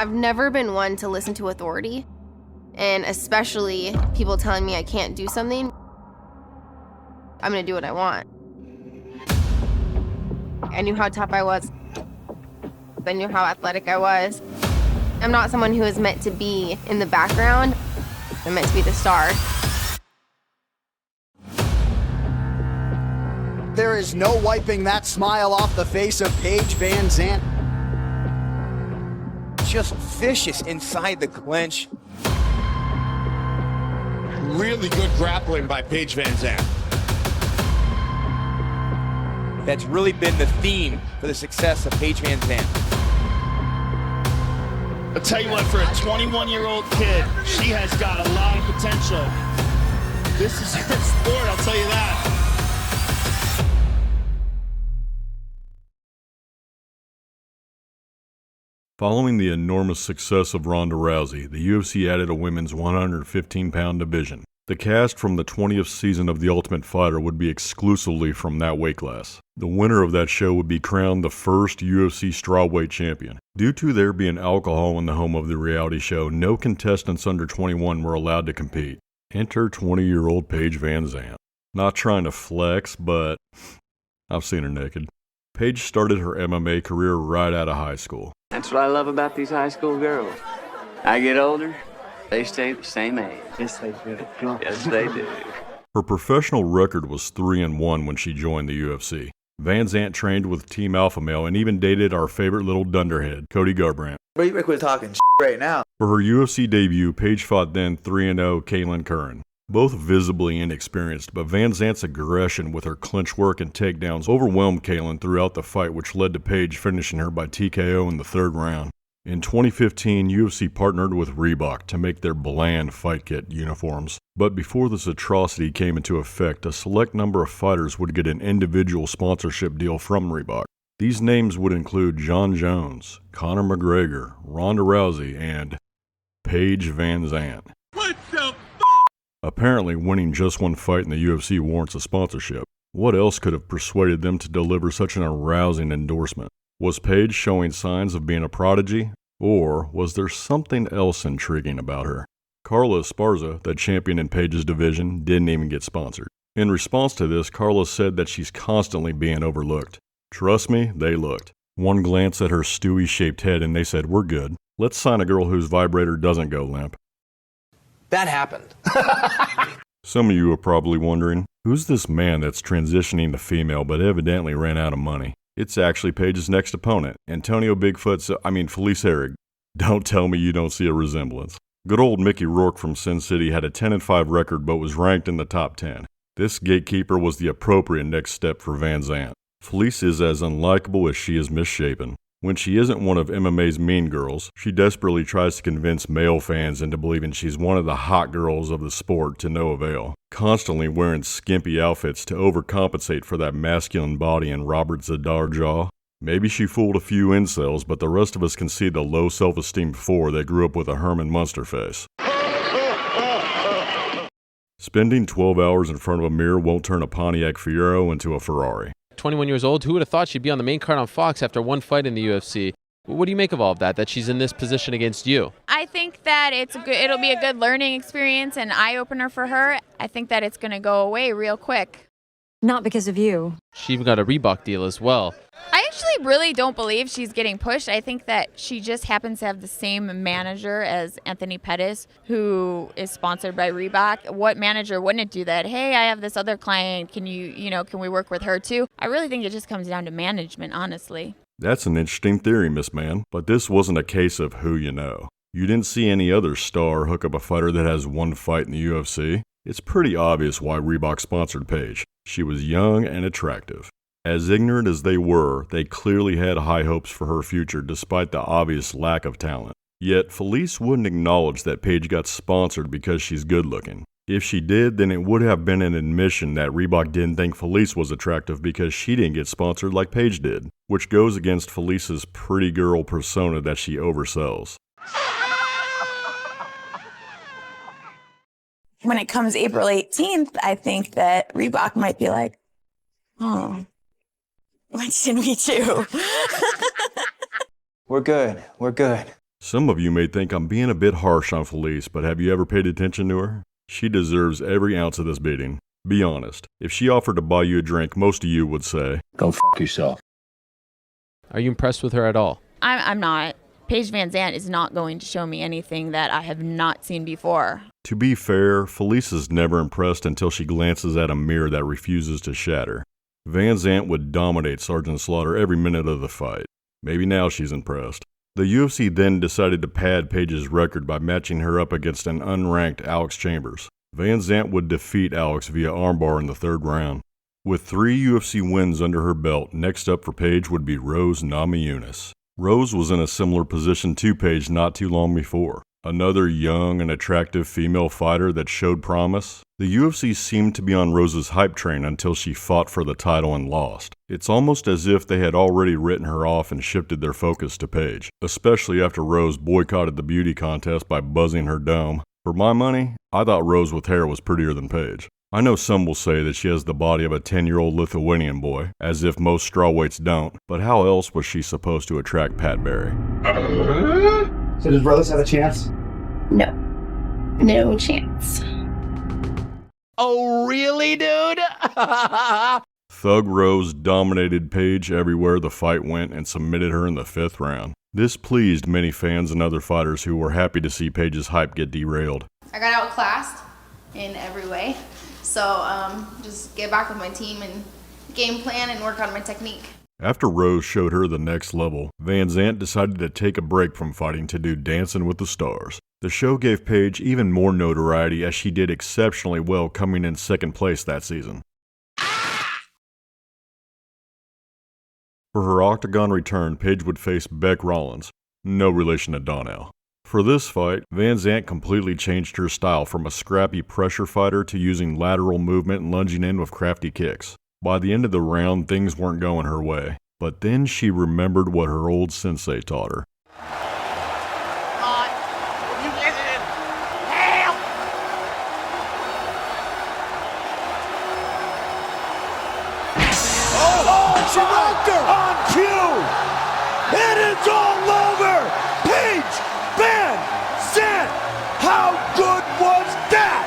I've never been one to listen to authority, and especially people telling me I can't do something. I'm gonna do what I want. I knew how tough I was. I knew how athletic I was. I'm not someone who is meant to be in the background. I'm meant to be the star. There is no wiping that smile off the face of Paige VanZant. Just vicious inside the clinch. Really good grappling by Paige VanZant. That's really been the theme for the success of Paige VanZant. I'll tell you what, for a 21-year-old kid, she has got a lot of potential. This is her sport, I'll tell you that. Following the enormous success of Ronda Rousey, the UFC added a women's 115-pound division. The cast from the 20th season of The Ultimate Fighter would be exclusively from that weight class. The winner of that show would be crowned the first UFC strawweight champion. Due to there being alcohol in the home of the reality show, no contestants under 21 were allowed to compete. Enter 20-year-old Paige VanZant. Not trying to flex, but I've seen her naked. Paige started her MMA career right out of high school. That's what I love about these high school girls. I get older, they stay the same age. Yes, they do. Yes, they do. Her professional record was 3-1 when she joined the UFC. VanZant trained with Team Alpha Male and even dated our favorite little dunderhead, Cody Garbrandt. Bro, you better quit talking right now. For her UFC debut, Paige fought then 3-0 Caitlin Curran. Both visibly inexperienced, but VanZant's aggression with her clinch work and takedowns overwhelmed Caitlin throughout the fight, which led to Paige finishing her by TKO in the third round. In 2015, UFC partnered with Reebok to make their bland fight kit uniforms. But before this atrocity came into effect, a select number of fighters would get an individual sponsorship deal from Reebok. These names would include Jon Jones, Conor McGregor, Ronda Rousey, and Paige VanZant. What the Apparently, winning just one fight in the UFC warrants a sponsorship. What else could have persuaded them to deliver such an arousing endorsement? Was Paige showing signs of being a prodigy? Or was there something else intriguing about her? Carla Esparza, the champion in Paige's division, didn't even get sponsored. In response to this, Carla said that she's constantly being overlooked. Trust me, they looked. One glance at her Stewie-shaped head and they said, "We're good. Let's sign a girl whose vibrator doesn't go limp." That happened. Some of you are probably wondering, who's this man that's transitioning to female but evidently ran out of money? It's actually Paige's next opponent, Antonio Felice Herrig. Don't tell me you don't see a resemblance. Good old Mickey Rourke from Sin City had a 10-5 record but was ranked in the top 10. This gatekeeper was the appropriate next step for VanZant. Felice is as unlikable as she is misshapen. When she isn't one of MMA's mean girls, she desperately tries to convince male fans into believing she's one of the hot girls of the sport to no avail, constantly wearing skimpy outfits to overcompensate for that masculine body and Robert Zadar jaw. Maybe she fooled a few incels, but the rest of us can see the low self-esteem four that grew up with a Herman Munster face. Spending 12 hours in front of a mirror won't turn a Pontiac Fiero into a Ferrari. 21 years old, who would have thought she'd be on the main card on Fox after one fight in the UFC? What do you make of all of that she's in this position against you? I think that it'll be a good learning experience and eye-opener for her. I think that it's going to go away real quick. Not because of you. She even got a Reebok deal as well. I actually really don't believe she's getting pushed. I think that she just happens to have the same manager as Anthony Pettis, who is sponsored by Reebok. What manager wouldn't do that? Hey, I have this other client. Can can we work with her too? I really think it just comes down to management, honestly. That's an interesting theory, Miss Man, but this wasn't a case of who you know. You didn't see any other star hook up a fighter that has one fight in the UFC. It's pretty obvious why Reebok sponsored Paige. She was young and attractive. As ignorant as they were, they clearly had high hopes for her future despite the obvious lack of talent. Yet Felice wouldn't acknowledge that Paige got sponsored because she's good looking. If she did, then it would have been an admission that Reebok didn't think Felice was attractive because she didn't get sponsored like Paige did, which goes against Felice's pretty girl persona that she oversells. When it comes April 18th, I think that Reebok might be like, oh, what should we do? We're good. We're good. Some of you may think I'm being a bit harsh on Felice, but have you ever paid attention to her? She deserves every ounce of this beating. Be honest. If she offered to buy you a drink, most of you would say, Go f yourself. Are you impressed with her at all? I'm not. Paige VanZant is not going to show me anything that I have not seen before. To be fair, Felice is never impressed until she glances at a mirror that refuses to shatter. VanZant would dominate Sergeant Slaughter every minute of the fight. Maybe now she's impressed. The UFC then decided to pad Paige's record by matching her up against an unranked Alex Chambers. VanZant would defeat Alex via armbar in the 3rd round. With 3 UFC wins under her belt, next up for Paige would be Rose Namajunas. Rose was in a similar position to Paige not too long before. Another young and attractive female fighter that showed promise. The UFC seemed to be on Rose's hype train until she fought for the title and lost. It's almost as if they had already written her off and shifted their focus to Paige, especially after Rose boycotted the beauty contest by buzzing her dome. For my money, I thought Rose with hair was prettier than Paige. I know some will say that she has the body of a 10-year-old Lithuanian boy, as if most strawweights don't, but how else was she supposed to attract Pat Barry? So does Rose have a chance? No. No chance. Oh, really, dude? Thug Rose dominated Paige everywhere the fight went and submitted her in the 5th round. This pleased many fans and other fighters who were happy to see Paige's hype get derailed. I got outclassed in every way. So just get back with my team and game plan and work on my technique. After Rose showed her the next level, VanZant decided to take a break from fighting to do Dancing with the Stars. The show gave Paige even more notoriety as she did exceptionally well, coming in 2nd place that season. For her Octagon return, Paige would face Bec Rawlins, no relation to Donnell. For this fight, VanZant completely changed her style from a scrappy pressure fighter to using lateral movement and lunging in with crafty kicks. By the end of the round, things weren't going her way. But then she remembered what her old sensei taught her. She rocked her! On cue! It is all over! Paige VanZant! How good was that?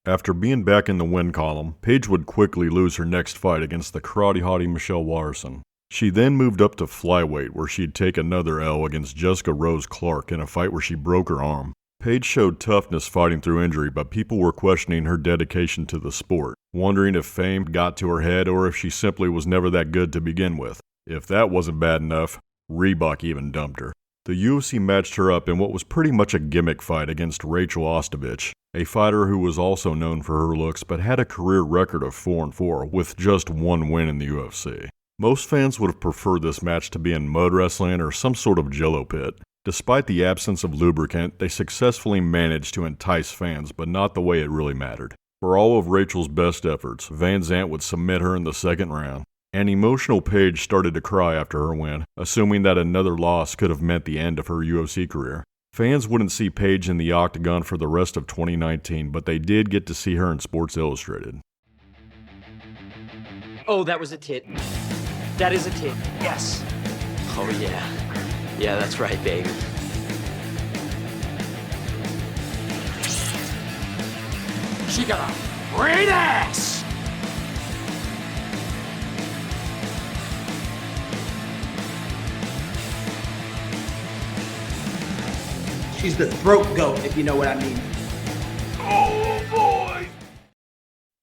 After being back in the win column, Paige would quickly lose her next fight against the karate hottie Michelle Waterson. She then moved up to flyweight, where she'd take another L against Jessica Rose Clark in a fight where she broke her arm. Paige showed toughness fighting through injury, but people were questioning her dedication to the sport, wondering if fame got to her head or if she simply was never that good to begin with. If that wasn't bad enough, Reebok even dumped her. The UFC matched her up in what was pretty much a gimmick fight against Rachel Ostovich, a fighter who was also known for her looks but had a career record of 4-4 with just 1 win in the UFC. Most fans would have preferred this match to be in mud wrestling or some sort of jello pit. Despite the absence of lubricant, they successfully managed to entice fans, but not the way it really mattered. For all of Rachel's best efforts, VanZant would submit her in the 2nd round. An emotional Paige started to cry after her win, assuming that another loss could have meant the end of her UFC career. Fans wouldn't see Paige in the octagon for the rest of 2019, but they did get to see her in Sports Illustrated. Oh, that was a tit. That is a tit. Yes. Oh, yeah. Yeah, that's right, baby. She got a great ass! She's the throat goat, if you know what I mean. Oh, boy!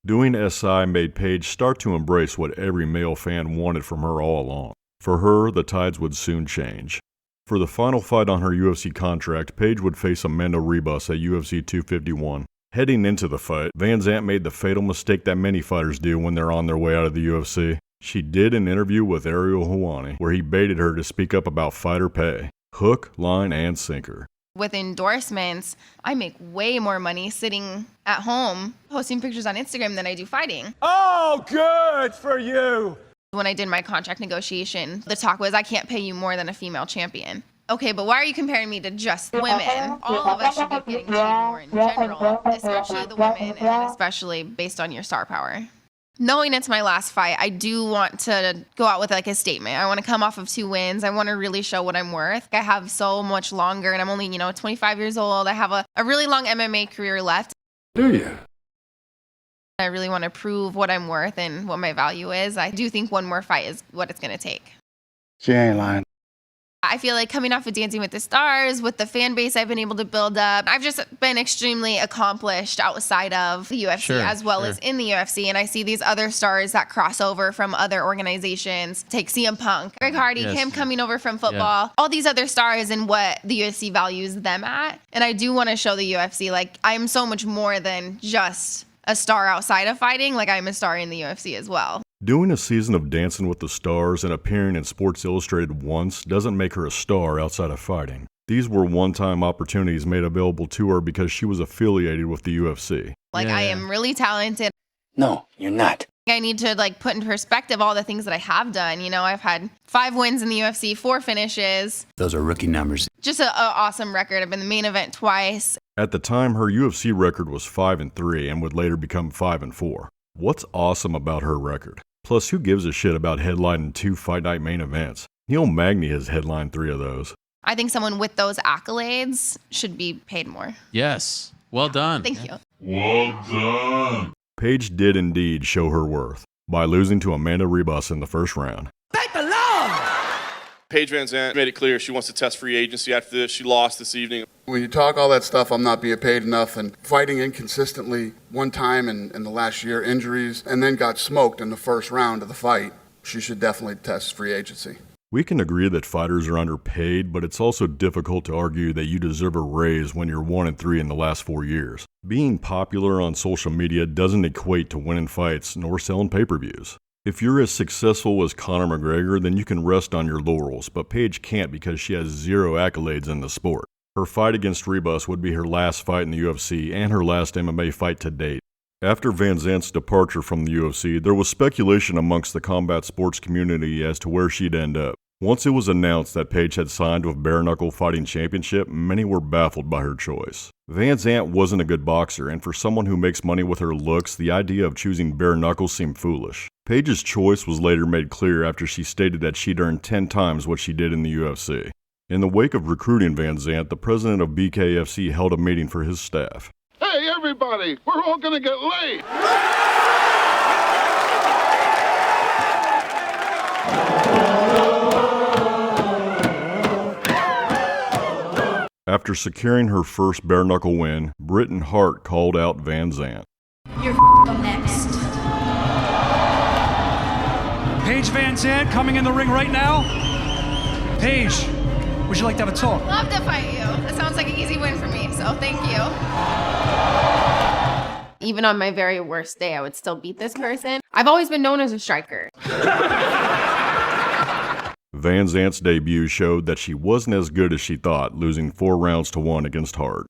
Doing SI made Paige start to embrace what every male fan wanted from her all along. For her, the tides would soon change. For the final fight on her UFC contract, Paige would face Amanda Ribas at UFC 251. Heading into the fight, VanZant made the fatal mistake that many fighters do when they're on their way out of the UFC. She did an interview with Ariel Helwani, where he baited her to speak up about fighter pay. Hook, line, and sinker. With endorsements, I make way more money sitting at home posting pictures on Instagram than I do fighting. Oh, good for you! When I did my contract negotiation, the talk was, I can't pay you more than a female champion. Okay, but why are you comparing me to just women? All of us should be getting paid more in general, especially the women, and especially based on your star power. Knowing it's my last fight, I do want to go out with like a statement. I want to come off of 2 wins. I want to really show what I'm worth. I have so much longer, and I'm only, 25 years old. I have a really long MMA career left. Do you? I really want to prove what I'm worth and what my value is. I do think one more fight is what it's going to take. She ain't lying. I feel like coming off of Dancing with the Stars, with the fan base I've been able to build up, I've just been extremely accomplished outside of the UFC as well as in the UFC. And I see these other stars that cross over from other organizations. Take CM Punk, Greg Hardy, him coming over from football, all these other stars and what the UFC values them at. And I do want to show the UFC, like, I'm so much more than just a star outside of fighting. Like, I'm a star in the UFC as well. Doing a season of Dancing with the Stars and appearing in Sports Illustrated once doesn't make her a star outside of fighting. These were one-time opportunities made available to her because she was affiliated with the UFC. Like, I am really talented. No, you're not. I need to put in perspective all the things that I have done. I've had 5 wins in the UFC, 4 finishes. Those are rookie numbers. Just an awesome record. I've been in the main event twice. At the time, her UFC record was 5-3 and would later become 5-4. What's awesome about her record? Plus, who gives a shit about headlining 2 Fight Night main events? Neil Magny has headlined 3 of those. I think someone with those accolades should be paid more. Yes. Well done. Thank you. Well done. Paige did indeed show her worth by losing to Amanda Ribas in the first round. Thank the Lord! Paige VanZant made it clear she wants to test free agency after this. She lost this evening. When you talk all that stuff, I'm not being paid enough, and fighting inconsistently one time in the last year, injuries, and then got smoked in the first round of the fight, she should definitely test free agency. We can agree that fighters are underpaid, but it's also difficult to argue that you deserve a raise when you're 1-3 in the last 4 years. Being popular on social media doesn't equate to winning fights nor selling pay-per-views. If you're as successful as Conor McGregor, then you can rest on your laurels, but Paige can't because she has 0 accolades in the sport. Her fight against Ribas would be her last fight in the UFC and her last MMA fight to date. After VanZant's departure from the UFC, there was speculation amongst the combat sports community as to where she'd end up. Once it was announced that Paige had signed with Bare Knuckle Fighting Championship, many were baffled by her choice. VanZant wasn't a good boxer, and for someone who makes money with her looks, the idea of choosing Bare Knuckle seemed foolish. Paige's choice was later made clear after she stated that she'd earned 10 times what she did in the UFC. In the wake of recruiting VanZant, the president of BKFC held a meeting for his staff. Hey, everybody, we're all gonna get laid. After securing her first bare knuckle win, Britton Hart called out VanZant. You're next. Paige VanZant coming in the ring right now. Paige, would you like to have a talk? Love to fight you. That sounds like an easy win for me, so thank you. Even on my very worst day, I would still beat this person. I've always been known as a striker. VanZant's debut showed that she wasn't as good as she thought, losing 4 rounds to 1 against Hart.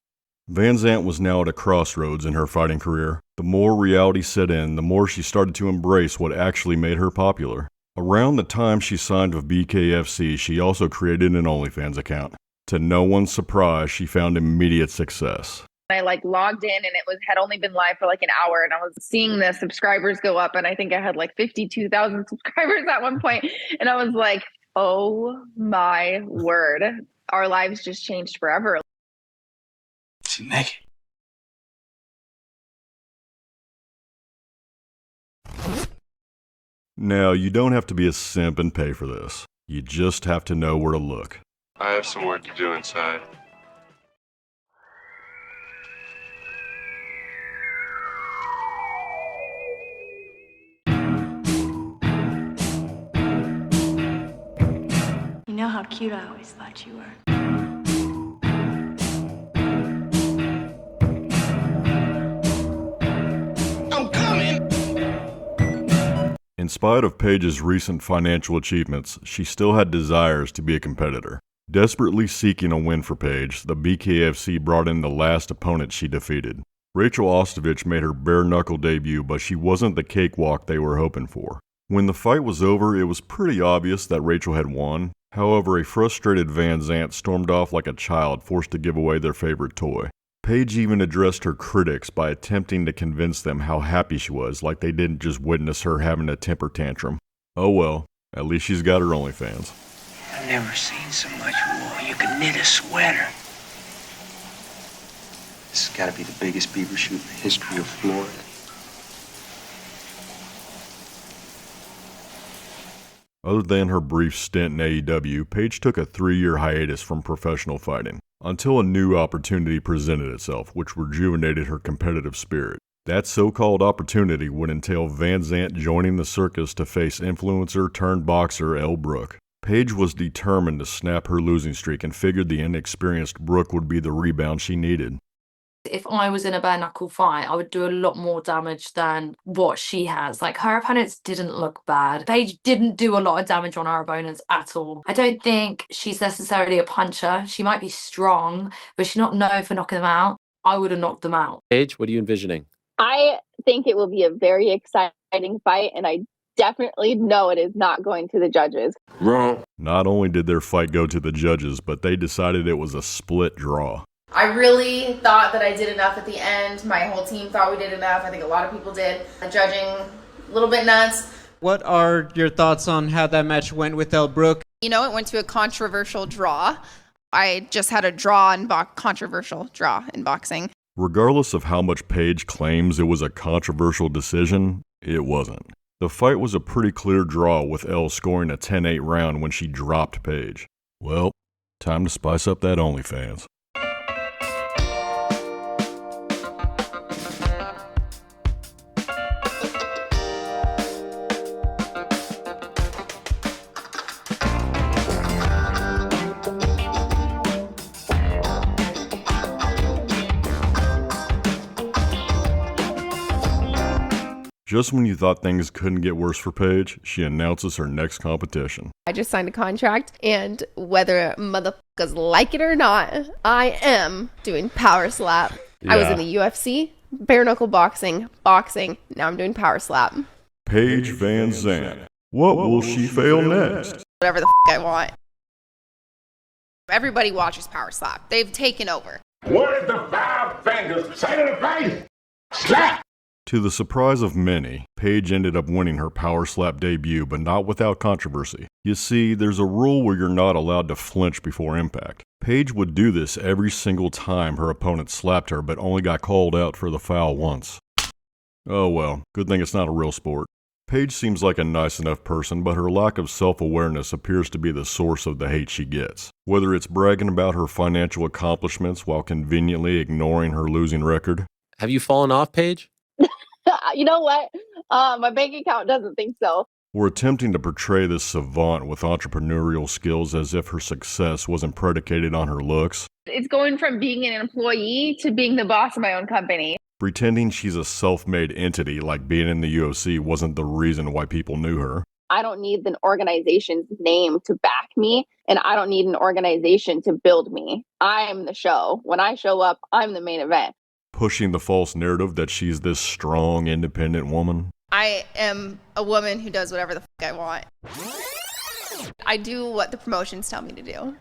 VanZant was now at a crossroads in her fighting career. The more reality set in, the more she started to embrace what actually made her popular. Around the time she signed with BKFC, she also created an OnlyFans account. To no one's surprise, she found immediate success. I logged in and it had only been live for an hour, and I was seeing the subscribers go up, and I think I had 52,000 subscribers at one point, and I was like, oh my word, our lives just changed forever. She naked. Now, you don't have to be a simp and pay for this. You just have to know where to look. I have some work to do inside. You know how cute I always thought you were. I'm coming! In spite of Paige's recent financial achievements, she still had desires to be a competitor. Desperately seeking a win for Paige, the BKFC brought in the last opponent she defeated. Rachel Ostovich made her bare-knuckle debut, but she wasn't the cakewalk they were hoping for. When the fight was over, it was pretty obvious that Rachel had won. However, a frustrated VanZant stormed off like a child forced to give away their favorite toy. Paige even addressed her critics by attempting to convince them how happy she was, like they didn't just witness her having a temper tantrum. Oh well, at least she's got her OnlyFans. I've never seen so much wool. You could knit a sweater. This has got to be the biggest beaver shoot in the history of Florida. Other than her brief stint in AEW, Paige took a 3-year hiatus from professional fighting, until a new opportunity presented itself, which rejuvenated her competitive spirit. That so-called opportunity would entail VanZant joining the circus to face influencer-turned-boxer Elle Brooke. Paige was determined to snap her losing streak and figured the inexperienced Brooke would be the rebound she needed. If I was in a bare knuckle fight, I would do a lot more damage than what she has. Like, her opponents didn't look bad. Paige didn't do a lot of damage on her opponents at all. I don't think she's necessarily a puncher. She might be strong, but she's not known for knocking them out. I would have knocked them out. Paige, what are you envisioning? I think it will be a very exciting fight, and I definitely know it is not going to the judges. Wrong. Not only did their fight go to the judges, but they decided it was a split draw. I really thought that I did enough at the end. My whole team thought we did enough. I think a lot of people did. The judging, a little bit nuts. What are your thoughts on how that match went with Elle Brooke? You know, it went to a controversial draw. I just had a draw in controversial draw in boxing. Regardless of how much Paige claims it was a controversial decision, it wasn't. The fight was a pretty clear draw, with Elle scoring a 10-8 round when she dropped Paige. Well, time to spice up that OnlyFans. Just when you thought things couldn't get worse for Paige, she announces her next competition. I just signed a contract, and whether motherfuckers like it or not, I am doing power slap. Yeah. I was in the UFC, bare knuckle boxing, now I'm doing power slap. Paige VanZant. What will she fail next? Whatever the I want. Everybody watches power slap. They've taken over. What is the 5 fingers? Say to the face. Slap. To the surprise of many, Paige ended up winning her power slap debut, but not without controversy. You see, there's a rule where you're not allowed to flinch before impact. Paige would do this every single time her opponent slapped her, but only got called out for the foul once. Oh well, good thing it's not a real sport. Paige seems like a nice enough person, but her lack of self-awareness appears to be the source of the hate she gets. Whether it's bragging about her financial accomplishments while conveniently ignoring her losing record. Have you fallen off, Paige? You know what? My bank account doesn't think so. We're attempting to portray this savant with entrepreneurial skills as if her success wasn't predicated on her looks. It's going from being an employee to being the boss of my own company. Pretending she's a self-made entity like being in the UFC wasn't the reason why people knew her. I don't need an organization's name to back me, and I don't need an organization to build me. I'm the show. When I show up, I'm the main event. Pushing the false narrative that she's this strong, independent woman. I am a woman who does whatever the I want. I do what the promotions tell me to do.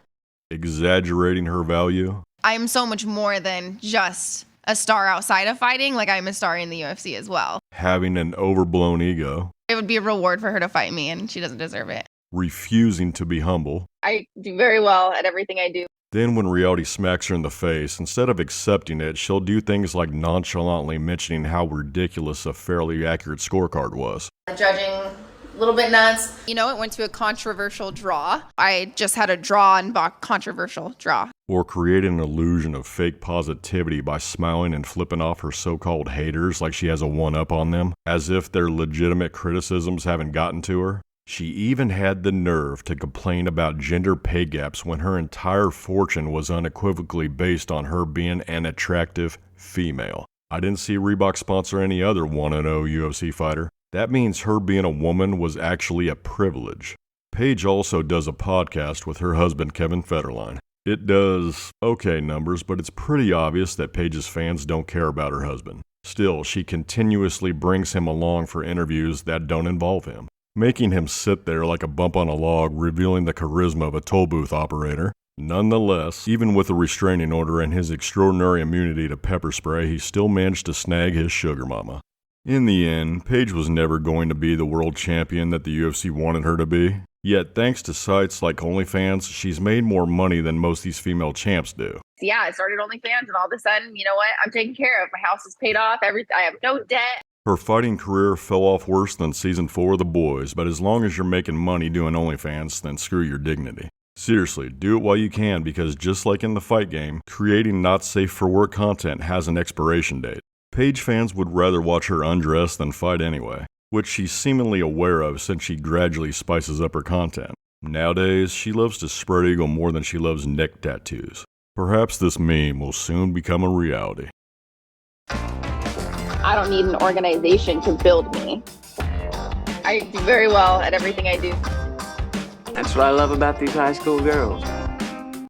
Exaggerating her value. I am so much more than just a star outside of fighting. Like, I'm a star in the UFC as well. Having an overblown ego. It would be a reward for her to fight me, and she doesn't deserve it. Refusing to be humble. I do very well at everything I do. Then when reality smacks her in the face, instead of accepting it, she'll do things like nonchalantly mentioning how ridiculous a fairly accurate scorecard was. Judging, a little bit nuts. You know, it went to a controversial draw. I just had a draw in controversial draw. Or create an illusion of fake positivity by smiling and flipping off her so-called haters like she has a one-up on them, as if their legitimate criticisms haven't gotten to her. She even had the nerve to complain about gender pay gaps when her entire fortune was unequivocally based on her being an attractive female. I didn't see Reebok sponsor any other 1-0 UFC fighter. That means her being a woman was actually a privilege. Paige also does a podcast with her husband Kevin Federline. It does okay numbers, but it's pretty obvious that Paige's fans don't care about her husband. Still, she continuously brings him along for interviews that don't involve him, making him sit there like a bump on a log, revealing the charisma of a toll booth operator. Nonetheless, even with a restraining order and his extraordinary immunity to pepper spray, he still managed to snag his sugar mama. In the end, Paige was never going to be the world champion that the UFC wanted her to be. Yet, thanks to sites like OnlyFans, she's made more money than most of these female champs do. Yeah, I started OnlyFans, and all of a sudden, you know what? I'm taken care of. My house is paid off. I have no debt. Her fighting career fell off worse than season 4 of The Boys, but as long as you're making money doing OnlyFans, then screw your dignity. Seriously, do it while you can, because just like in the fight game, creating not safe for work content has an expiration date. Paige fans would rather watch her undress than fight anyway, which she's seemingly aware of since she gradually spices up her content. Nowadays, she loves to spread eagle more than she loves neck tattoos. Perhaps this meme will soon become a reality. I don't need an organization to build me. I do very well at everything I do. That's what I love about these high school girls.